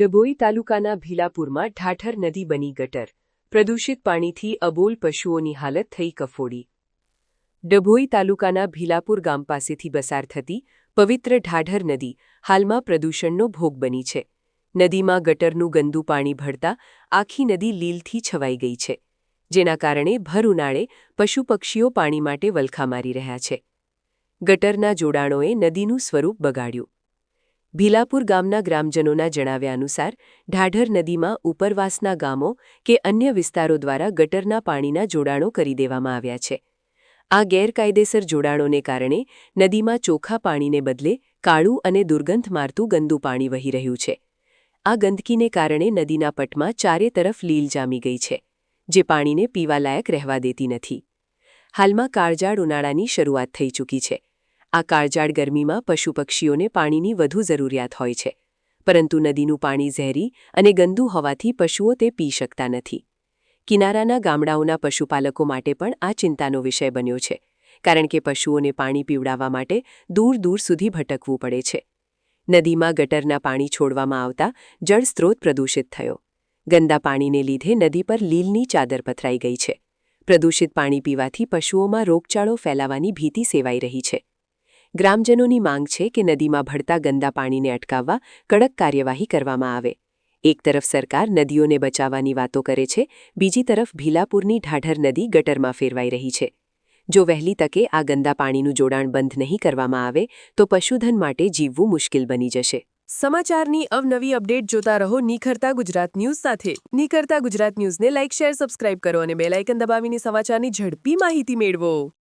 ડભોઈ તાલુકાના ભીલાપુરમાં ઠાઠર નદી બની ગટર, પ્રદૂષિત પાણીથી અબોલ પશુઓની હાલત થઈ કફોડી। ડભોઈ તાલુકાના ભીલાપુર ગામ પાસેથી પસાર થતી પવિત્ર ઠાઠર નદી હાલમાં પ્રદૂષણનો ભોગ બની છે। નદીમાં ગટરનું ગંદુ પાણી ભળતા આખી નદી લીલથી છવાઈ ગઈ છે, જેના કારણે ભર ઉનાળે પશુપક્ષીઓ પાણી માટે વલખા મારી રહ્યા છે। ગટરના જોડાણોએ નદીનું સ્વરૂપ બગાડ્યું। ભીલાપુર ગામના ગ્રામજનોના જણાવ્યા અનુસાર ઢાઢર નદીમાં ઉપરવાસના ગામો કે અન્ય વિસ્તારો દ્વારા ગટરના પાણીના જોડાણો કરી દેવામાં આવ્યા છે। આ ગેરકાયદેસર જોડાણોને કારણે નદીમાં ચોખ્ખા પાણીને બદલે કાળું અને દુર્ગંધ મારતું ગંદુ પાણી વહી રહ્યું છે। આ ગંદકીને કારણે નદીના પટમાં ચારે તરફ લીલ જામી ગઈ છે, જે પાણીને પીવાલાયક રહેવા દેતી નથી। હાલમાં કાળઝાળ ઉનાળાની શરૂઆત થઈ ચૂકી છે। આ કાળઝાળ ગરમીમાં પશુપક્ષીઓને પાણીની વધુ જરૂરિયાત હોય છે, પરંતુ નદીનું પાણી ઝેરી અને ગંદુ હોવાથી પશુઓ તે પી શકતા નથી। કિનારાના ગામડાઓના પશુપાલકો માટે પણ આ ચિંતાનો વિષય બન્યો છે, કારણ કે પશુઓને પાણી પીવડાવવા માટે દૂર દૂર સુધી ભટકવું પડે છે। નદીમાં ગટરના પાણી છોડવામાં આવતા જળસ્ત્રોત પ્રદૂષિત થયો। ગંદા પાણીને લીધે નદી પર લીલની ચાદર પથરાઈ ગઈ છે। પ્રદૂષિત પાણી પીવાથી પશુઓમાં રોગચાળો ફેલાવાની ભીતિ સેવાઈ રહી છે। ગ્રામજનોની માંગ છે કે નદીમાં ભળતા ગંદા પાણીને અટકાવવા કડક કાર્યવાહી કરવામાં આવે। એક તરફ સરકાર નદીઓને બચાવવાની વાતો કરે છે, બીજી તરફ ભીલાપુરની ઢાઢર નદી ગટરમાં ફેરવાઈ રહી છે। જો વહેલી તકે આ ગંદા પાણીનું જોડાણ બંધ નહીં કરવામાં આવે તો પશુધન માટે જીવવું મુશ્કેલ બની જશે। સમાચારની અવનવી અપડેટ જોતા રહો નિખરતા ગુજરાત ન્યૂઝ સાથે। નિખરતા ગુજરાત ન્યૂઝને લાઇક, શેર, સબસ્ક્રાઇબ કરો અને બેલ આઇકન દબાવીને સમાચારની ઝડપી માહિતી મેળવો।